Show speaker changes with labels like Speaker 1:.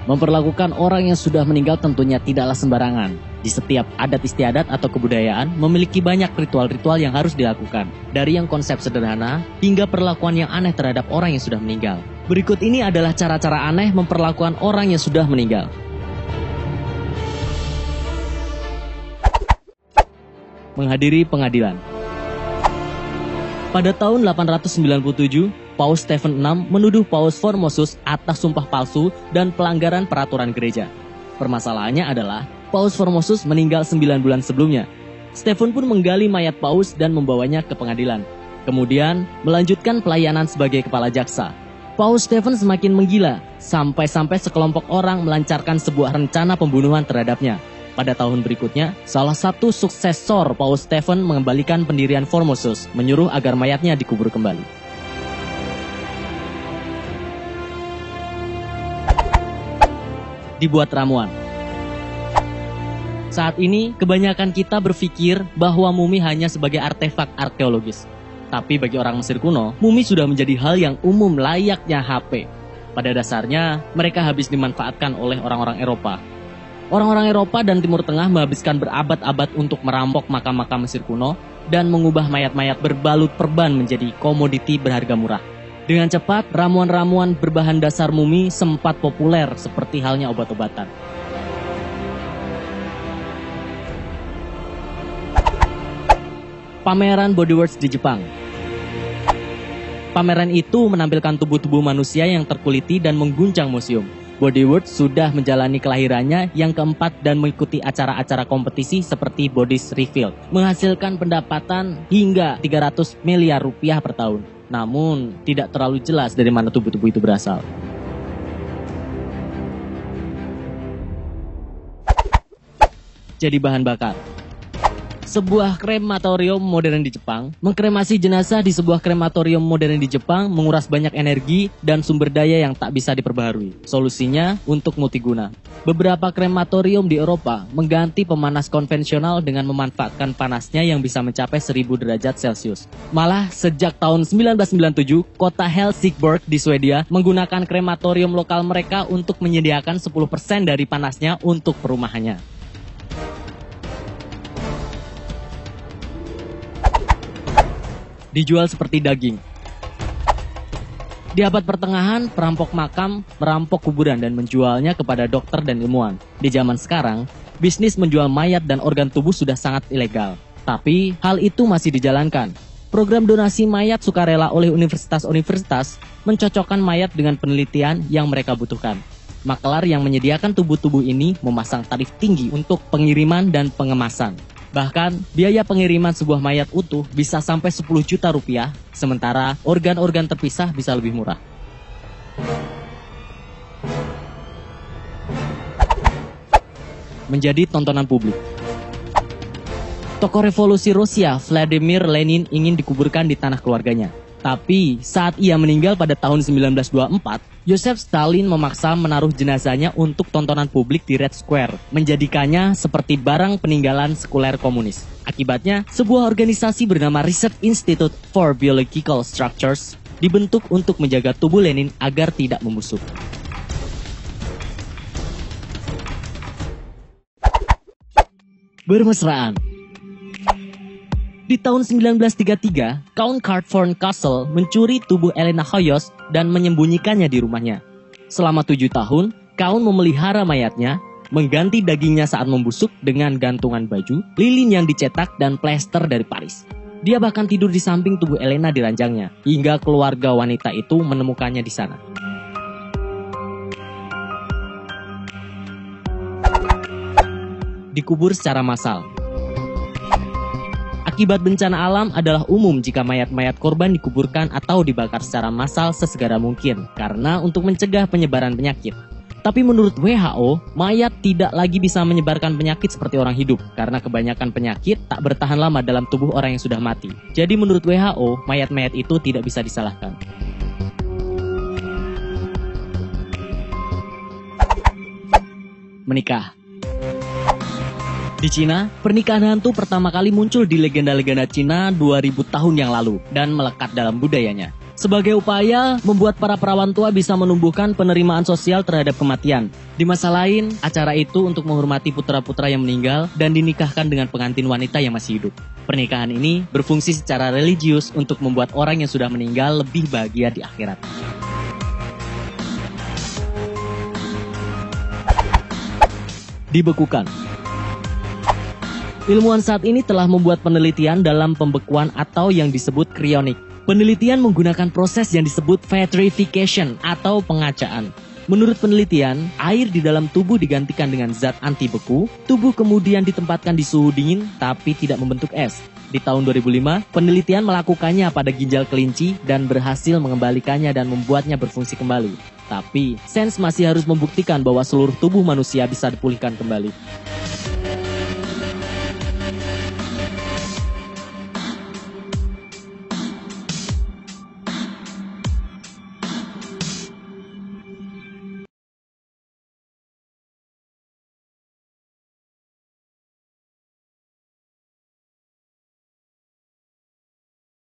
Speaker 1: Memperlakukan orang yang sudah meninggal tentunya tidaklah sembarangan. Di setiap adat istiadat atau kebudayaan memiliki banyak ritual-ritual yang harus dilakukan. Dari yang konsep sederhana hingga perlakuan yang aneh terhadap orang yang sudah meninggal. Berikut ini adalah cara-cara aneh memperlakukan orang yang sudah meninggal. Menghadiri pengadilan. Pada tahun 897, Paus Stephen VI menuduh Paus Formosus atas sumpah palsu dan pelanggaran peraturan gereja. Permasalahannya adalah Paus Formosus meninggal 9 bulan sebelumnya. Stephen pun menggali mayat Paus dan membawanya ke pengadilan. Kemudian melanjutkan pelayanan sebagai kepala jaksa. Paus Stephen semakin menggila, sampai-sampai sekelompok orang melancarkan sebuah rencana pembunuhan terhadapnya. Pada tahun berikutnya, salah satu suksesor Paus Stephen mengembalikan pendirian Formosus, menyuruh agar mayatnya dikubur kembali. Dibuat ramuan. Saat ini, kebanyakan kita berpikir bahwa mumi hanya sebagai artefak arkeologis. Tapi bagi orang Mesir kuno, mumi sudah menjadi hal yang umum layaknya HP. Pada dasarnya, mereka habis dimanfaatkan oleh orang-orang Eropa. Orang-orang Eropa dan Timur Tengah menghabiskan berabad-abad untuk merampok makam-makam Mesir kuno dan mengubah mayat-mayat berbalut perban menjadi komoditi berharga murah. Dengan cepat, ramuan-ramuan berbahan dasar mumi sempat populer seperti halnya obat-obatan. Pameran Bodyworks di Jepang. Pameran itu menampilkan tubuh-tubuh manusia yang terkuliti dan mengguncang museum. Bodyworks sudah menjalani kelahirannya yang keempat dan mengikuti acara-acara kompetisi seperti Bodies Revealed, menghasilkan pendapatan hingga 300 miliar rupiah per tahun. Namun, tidak terlalu jelas dari mana tubuh-tubuh itu berasal. Jadi bahan bakar. Sebuah krematorium modern di Jepang, mengkremasi jenazah di sebuah krematorium modern di Jepang menguras banyak energi dan sumber daya yang tak bisa diperbaharui. Solusinya untuk multiguna. Beberapa krematorium di Eropa mengganti pemanas konvensional dengan memanfaatkan panasnya yang bisa mencapai 1000 derajat Celcius. Malah sejak tahun 1997, kota Helsingborg di Swedia menggunakan krematorium lokal mereka untuk menyediakan 10% dari panasnya untuk perumahannya. Dijual seperti daging. Di abad pertengahan, perampok makam merampok kuburan dan menjualnya kepada dokter dan ilmuwan. Di zaman sekarang, bisnis menjual mayat dan organ tubuh sudah sangat ilegal. Tapi, hal itu masih dijalankan. Program donasi mayat sukarela oleh universitas-universitas mencocokkan mayat dengan penelitian yang mereka butuhkan. Makelar yang menyediakan tubuh-tubuh ini memasang tarif tinggi untuk pengiriman dan pengemasan. Bahkan, biaya pengiriman sebuah mayat utuh bisa sampai 10 juta rupiah, sementara organ-organ terpisah bisa lebih murah. Menjadi tontonan publik. Tokoh revolusi Rusia, Vladimir Lenin ingin dikuburkan di tanah keluarganya. Tapi, saat ia meninggal pada tahun 1924, Joseph Stalin memaksa menaruh jenazahnya untuk tontonan publik di Red Square, menjadikannya seperti barang peninggalan sekuler komunis. Akibatnya, sebuah organisasi bernama Research Institute for Biological Structures dibentuk untuk menjaga tubuh Lenin agar tidak membusuk. Bermesraan. Di tahun 1933, Count Carthorne Castle mencuri tubuh Elena Hoyos dan menyembunyikannya di rumahnya. Selama 7 tahun, Count memelihara mayatnya, mengganti dagingnya saat membusuk dengan gantungan baju, lilin yang dicetak, dan plester dari Paris. Dia bahkan tidur di samping tubuh Elena di ranjangnya, hingga keluarga wanita itu menemukannya di sana. Dikubur secara massal. Akibat bencana alam adalah umum jika mayat-mayat korban dikuburkan atau dibakar secara massal sesegera mungkin, karena untuk mencegah penyebaran penyakit. Tapi menurut WHO, mayat tidak lagi bisa menyebarkan penyakit seperti orang hidup, karena kebanyakan penyakit tak bertahan lama dalam tubuh orang yang sudah mati. Jadi menurut WHO, mayat-mayat itu tidak bisa disalahkan. Menikah. Di Cina, pernikahan hantu pertama kali muncul di legenda-legenda Cina 2000 tahun yang lalu dan melekat dalam budayanya. Sebagai upaya membuat para perawan tua bisa menumbuhkan penerimaan sosial terhadap kematian. Di masa lain, acara itu untuk menghormati putra-putra yang meninggal dan dinikahkan dengan pengantin wanita yang masih hidup. Pernikahan ini berfungsi secara religius untuk membuat orang yang sudah meninggal lebih bahagia di akhirat. Dibekukan. Ilmuwan saat ini telah membuat penelitian dalam pembekuan atau yang disebut krionik. Penelitian menggunakan proses yang disebut vitrification atau pengacaan. Menurut penelitian, air di dalam tubuh digantikan dengan zat anti beku, tubuh kemudian ditempatkan di suhu dingin tapi tidak membentuk es. Di tahun 2005, penelitian melakukannya pada ginjal kelinci dan berhasil mengembalikannya dan membuatnya berfungsi kembali. Tapi, sains masih harus membuktikan bahwa seluruh tubuh manusia bisa dipulihkan kembali.